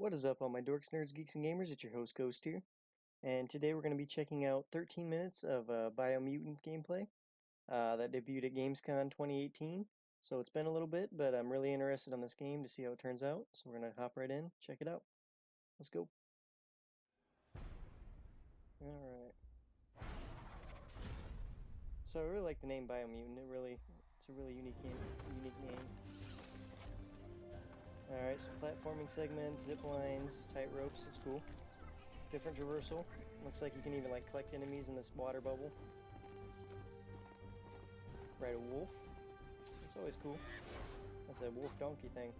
What is up, all my dorks, nerds, geeks, and gamers? It's your host, Ghost here, and today we're going to be checking out 13 minutes of Biomutant gameplay that debuted at Gamescom 2018. So it's been a little bit, but I'm really interested on this game to see how it turns out. So we're going to hop right in, check it out. Let's go. Alright. So I really like the name Biomutant. It's a really unique name. Alright, so platforming segments, zip lines, tight ropes, that's cool. Different traversal. Looks like you can even like collect enemies in this water bubble. Ride a wolf. That's always cool. That's a wolf donkey thing.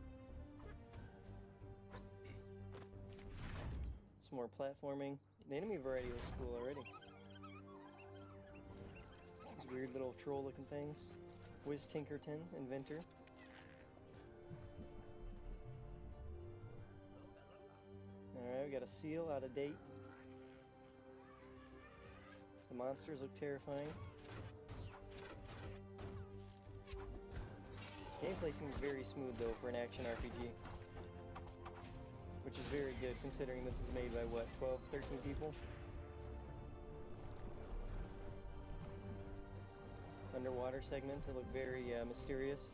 Some more platforming. The enemy variety looks cool already. These weird little troll looking things. Wiz Tinkerton, Inventor. Alright, we got a seal out of date. The monsters look terrifying. Gameplay seems very smooth though for an action RPG. Which is very good considering this is made by what, 12, 13 people? Underwater segments that look very mysterious.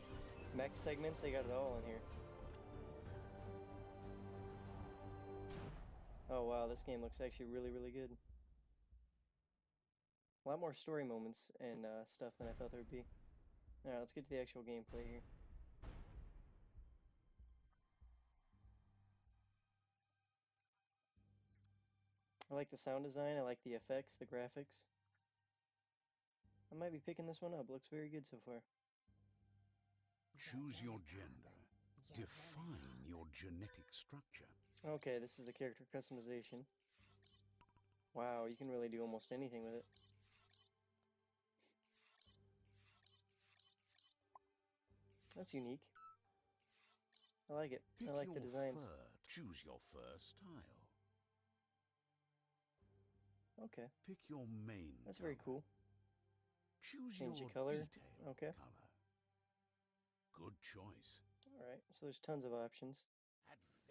Mech segments, they got it all in here. Oh wow, this game looks actually really good. A lot more story moments and stuff than I thought there would be. Alright, let's get to the actual gameplay here. I like the sound design, I like the effects, the graphics. I might be picking this one up, looks very good so far. Choose your gender. Define your genetic structure. Okay, this is the character customization. Wow, you can really do almost anything with it. That's unique. I like it. I like the designs. Choose your fur style. Okay. Pick your main That's color. very cool. Choose Change your the color. detail Okay. color. Good choice. Alright, so there's tons of options.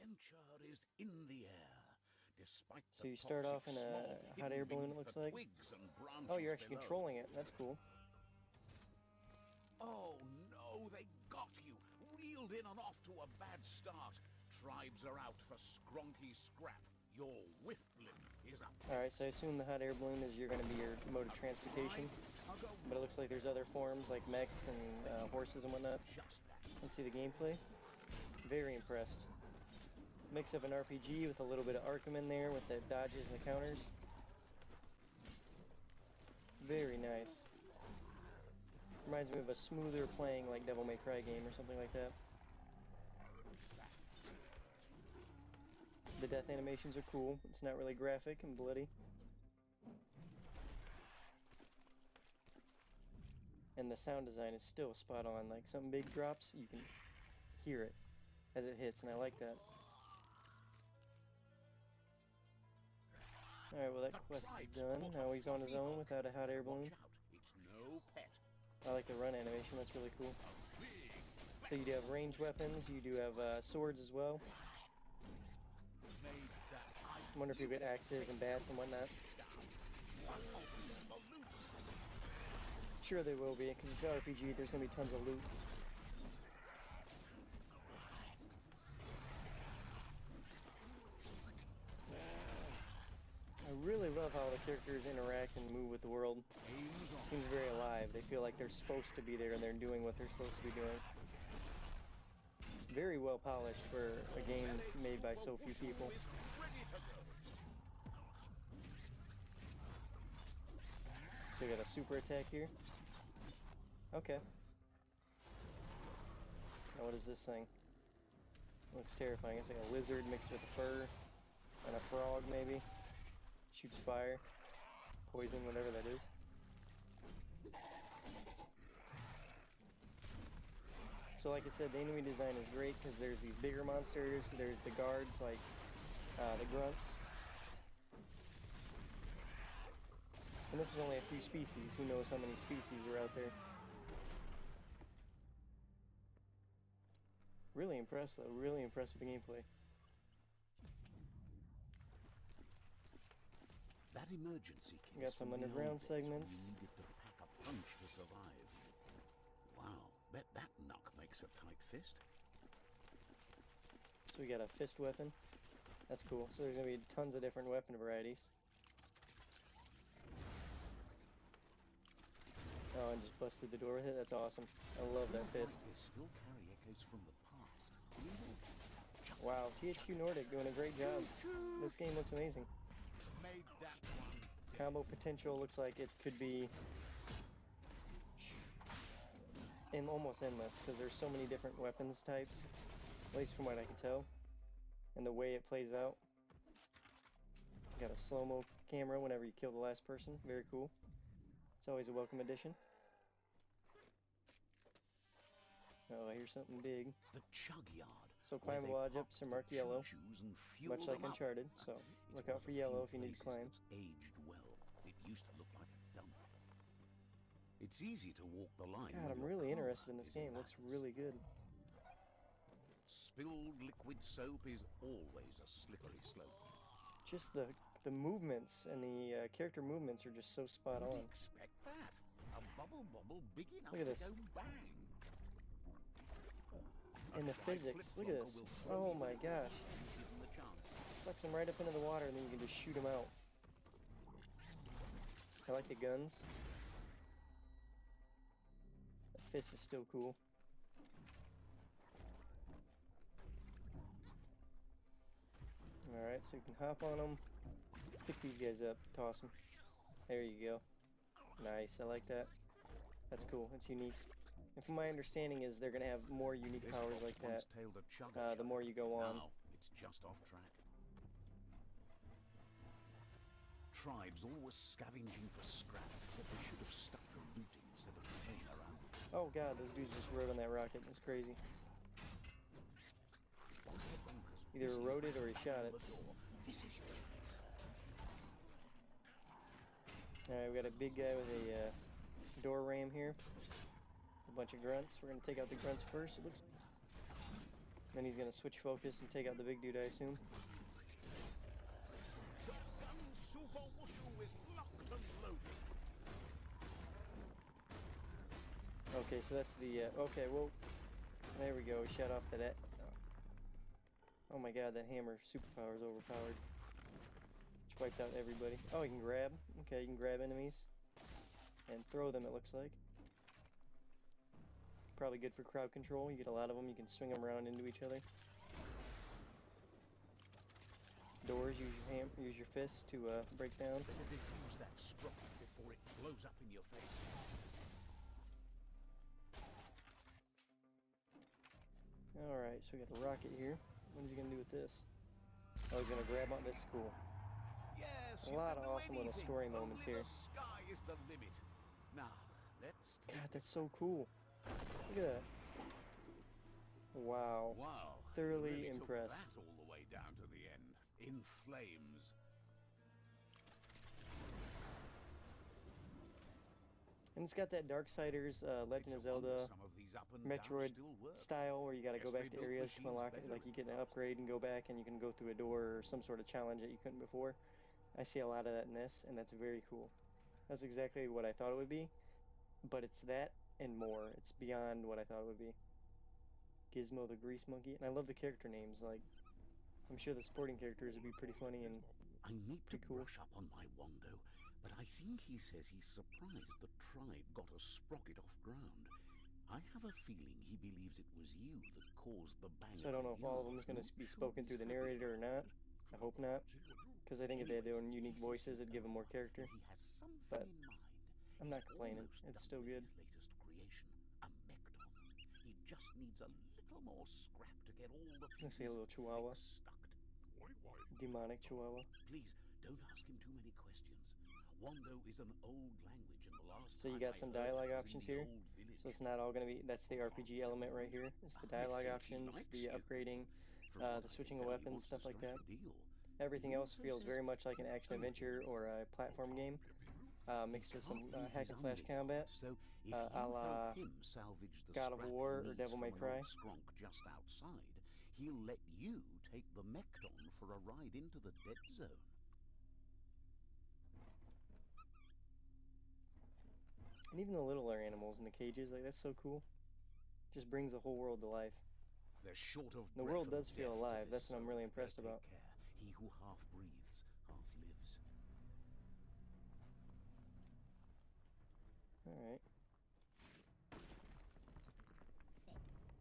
Adventure is in the air. Despite so you start off in a hot air balloon, it looks like. Oh, you're actually controlling it. That's cool. Oh no, they got you. Reeled in and off to a bad start. Tribes are out for skronky scrap. Your whiffling is up. Alright, so I assume the hot air balloon is going to be your mode of transportation. But it looks like there's other forms like mechs and horses and whatnot. Let's see the gameplay. Very impressed. Mix of an RPG with a little bit of Arkham in there with the dodges and the counters. Very nice. Reminds me of a smoother playing like Devil May Cry game or something like that. The death animations are cool. It's not really graphic and bloody. And the sound design is still spot on. Like some big drops, you can hear it as it hits, and I like that. Alright, well that quest is done. Now he's on his own without a hot air balloon. I like the run animation, that's really cool. So you do have ranged weapons, you do have swords as well. I wonder if you get axes and bats and whatnot. Sure they will be, because it's an RPG, there's going to be tons of loot. I really love how the characters interact and move with the world. It seems very alive. They feel like they're supposed to be there and they're doing what they're supposed to be doing. Very well polished for a game made by so few people. So you got a super attack here. Okay. Now what is this thing? Looks terrifying. It's like a lizard mixed with a fur and a frog maybe. Shoots fire, poison, whatever that is. So like I said, the enemy design is great because there's these bigger monsters, there's the guards like the grunts. And this is only a few species, who knows how many species are out there. Really impressed though, really impressed with the gameplay. emergency kit Got is some from the old underground days when you segments. needed to pack a punch to survive. Wow, bet that knock makes a tight fist. So we got a fist weapon. That's cool. So there's gonna be tons of different weapon varieties. Oh, and just busted the door with it. That's awesome. I love that fist. They still carry echoes from the past. Wow, THQ Nordic doing a great job. This game looks amazing. Made that one. Combo potential looks like it could be almost endless because there's so many different weapons types, at least from what I can tell, and the way it plays out. Got a slow-mo camera whenever you kill the last person. Very cool. It's always a welcome addition. Oh, here's something big. The chug yard. So climbable objects are marked yellow, much like Uncharted, so look out for yellow if you need to climb. Aged well. It used to look like a dump. It's easy to walk the line. God, I'm really interested in this game. Looks really good. Spilled liquid soap is always a slippery slope. Just the movements and the character movements are just so spot on. Expect that. A bubble big enough Look at this. to go bang. And the physics, look at this. Oh my gosh. Sucks them right up into the water and then you can just shoot them out. I like the guns. The fist is still cool. Alright, so you can hop on them. Let's pick these guys up, toss them. There you go. Nice, I like that. That's cool, it's unique. And from my understanding is they're going to have more unique powers like that the more you go on. Now it's just off track. Tribes always scavenging for scrap, but they should have stuck to looting instead of playing around. Oh god, those dudes just rode on that rocket. It's crazy. Either rode it or he shot it. Alright, we got a big guy with a door ram here. A bunch of grunts. We're going to take out the grunts first, it looks. Then he's going to switch focus and take out the big dude, I assume. Okay, so that's the, okay, well, there we go, he shot off that. Oh my god, that hammer superpower is overpowered. Just wiped out everybody. Oh, you can grab. Okay, you can grab enemies and throw them, it looks like. Probably good for crowd control. You get a lot of them, you can swing them around into each other. Doors, use your fists to break down. Better defuse that sprocket before it blows up in your face. Alright, so we got a rocket here. What is he gonna do with this? Oh, he's gonna grab on. This is cool. Yes, a lot of awesome little story moments here. The sky is the limit. Now, let's God, that's so cool. Look at that. Wow. Wow. Thoroughly really impressed. Took that all the way down to the end. In flames. And it's got that Darksiders, Legend of Zelda, Metroid style where you gotta go back to areas to unlock it. Like you get an upgrade and go back and you can go through a door or some sort of challenge that you couldn't before. I see a lot of that in this, and that's very cool. That's exactly what I thought it would be, but it's that and more. It's beyond what I thought it would be. Gizmo the Grease Monkey, and I love the character names. Like, I'm sure the sporting characters would be pretty funny and I need to pretty cool. brush up on my Wando, but I think he says he's surprised the tribe got a sprocket off ground. I have a feeling he believes it was you that caused the bang. So I don't know if all of them is going to be spoken through the narrator or not. I hope not, because I think if they had their own unique voices, it'd give them more character. He has something But in mind. I'm not complaining. It's still good. His latest creation, a Mecton. He just needs a little more scrap to get all the I see a little chihuahua. stuck. Demonic chihuahua. Please don't ask him too many questions. Wando is an old language, and the last So you time got I some heard dialogue it was in options the here. old village. So it's not all going to be, that's the RPG element right here. It's the dialogue I think he options, likes the you. upgrading, From what I the can switching tell, of he weapons, wants stuff to like that. strike a deal. Everything He else also feels says very much like an action adventure or a platform game, mixed with some hack and slash combat, So if a you la help him salvage the God of scrap War he or needs Devil from May an Cry. old skronk just outside, he'll let you take the Mecton for a ride into the dead zone. And even the littler animals in the cages, like that's so cool. Just brings the whole world to life. They're short of The breath world and does feel deaf to alive. this That's what I'm soul. really Better impressed take about. care. He who half breathes, half lives. Alright.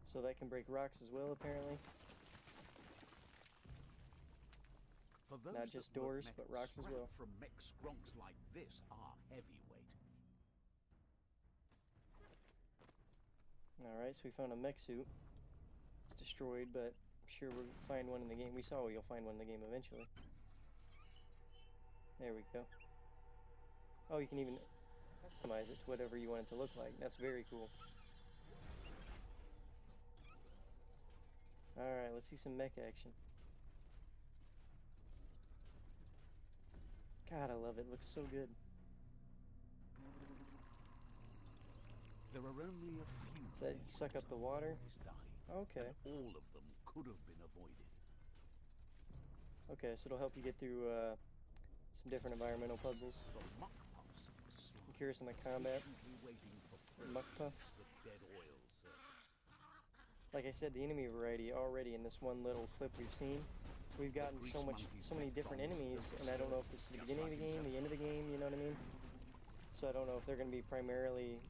So that can break rocks as well, apparently. For Not those just that work doors, but metal, rocks as scrap well. from mech skronks like this are heavyweight. Alright, so we found a mech suit. It's destroyed, but I'm sure we'll find one in the game. We saw you'll find one in the game eventually. There we go. Oh, you can even customize it to whatever you want it to look like. That's very cool. Alright, let's see some mech action. God, I love it. It looks so good. There are only a few So that suck up the water. boys dying, Okay. and all of them could have been avoided. Okay, so it'll help you get through some different environmental puzzles. The muck puffs are I'm sly, curious on the combat. patiently waiting for Muck prey puff. to the dead oil surface. Like I said, the enemy variety already in this one little clip we've seen. We've The gotten grease monkeys so many mech different bombs enemies, don't and I don't know if serve, this is the just beginning of like the game, the end of the game, you know what I mean? So I don't know if they're going to be primarily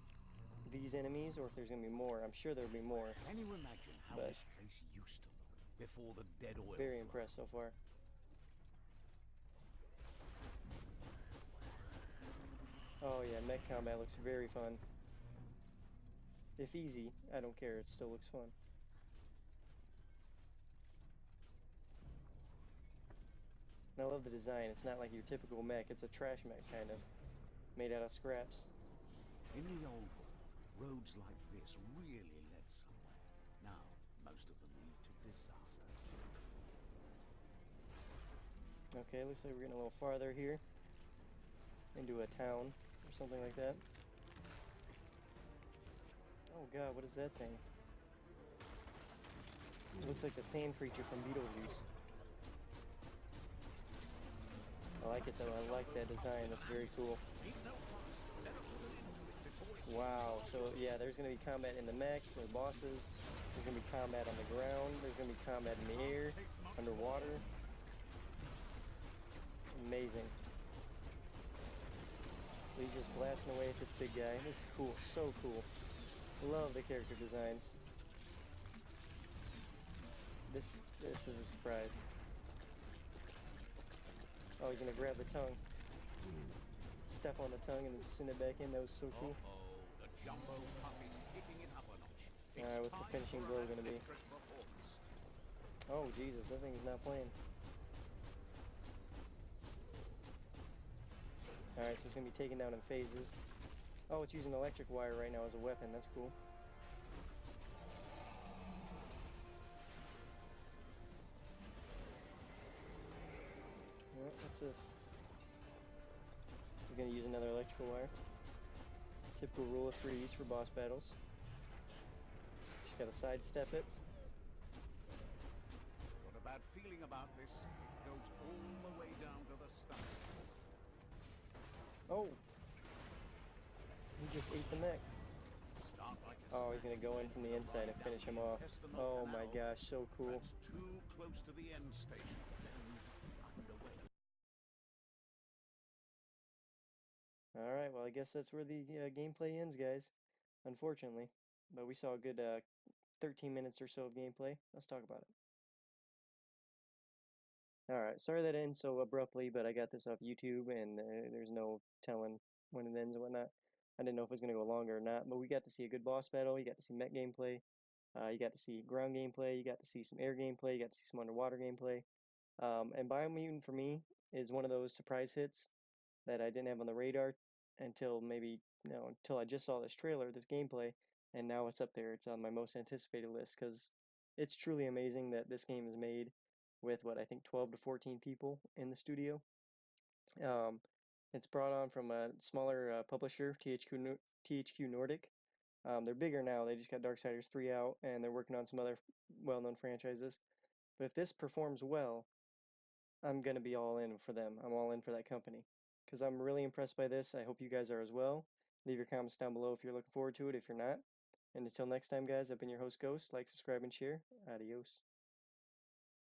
these enemies or if there's going to be more. I'm sure there'll be more, Can you imagine how but this place used to look before the dead oil very flood? impressed so far. Oh yeah, mech combat looks very fun. If easy, I don't care, it still looks fun. And I love the design. It's not like your typical mech, it's a trash mech kind of, made out of scraps. In the old world, roads like this really led somewhere. Now, most of them lead to disaster. Okay, looks like we're getting a little farther here. Into a town or something like that. Oh god, what is that thing? It looks like the sand creature from Beetlejuice. I like it though, I like that design, that's very cool. Wow, so yeah, there's going to be combat in the mech, with bosses, there's going to be combat on the ground, there's going to be combat in the air, underwater. Amazing. So he's just blasting away at this big guy. This is cool, so cool. Love the character designs. This is a surprise. Oh, he's gonna grab the tongue. Step on the tongue and then send it back in. That was so cool. Uh-oh, the jumbo pup is kicking it up a notch. Alright, what's the finishing blow gonna be? Oh, Jesus, that thing's not playing. Alright, so it's gonna be taken down in phases. Oh, it's using electric wire right now as a weapon. That's cool. What's this? He's gonna use another electrical wire. Typical rule of threes for boss battles. Just gotta sidestep it. Got a bad feeling about this. It goes all the way down to the stomach. Oh! He just ate the mech. Oh, he's gonna go in from the inside and finish him off. Oh my gosh, so cool. That's too close to the end station. Underway. Alright, well I guess that's where the gameplay ends, guys. Unfortunately. But we saw a good 13 minutes or so of gameplay. Let's talk about it. Alright, sorry that ends so abruptly, but I got this off YouTube and there's no telling when it ends and whatnot. I didn't know if it was going to go longer or not, but we got to see a good boss battle, you got to see mech gameplay, you got to see ground gameplay, you got to see some air gameplay, you got to see some underwater gameplay. And Biomutant for me is one of those surprise hits that I didn't have on the radar until maybe, until I just saw this trailer, this gameplay, and now it's up there. It's on my most anticipated list because it's truly amazing that this game is made with what I think 12 to 14 people in the studio. Um, it's brought on from a smaller publisher, THQ Nordic. They're bigger now. They just got Darksiders 3 out, and they're working on some other well-known franchises. But if this performs well, I'm going to be all in for them. I'm all in for that company because I'm really impressed by this. I hope you guys are as well. Leave your comments down below if you're looking forward to it, if you're not. And until next time, guys, I've been your host, Ghost. Like, subscribe, and share. Adios.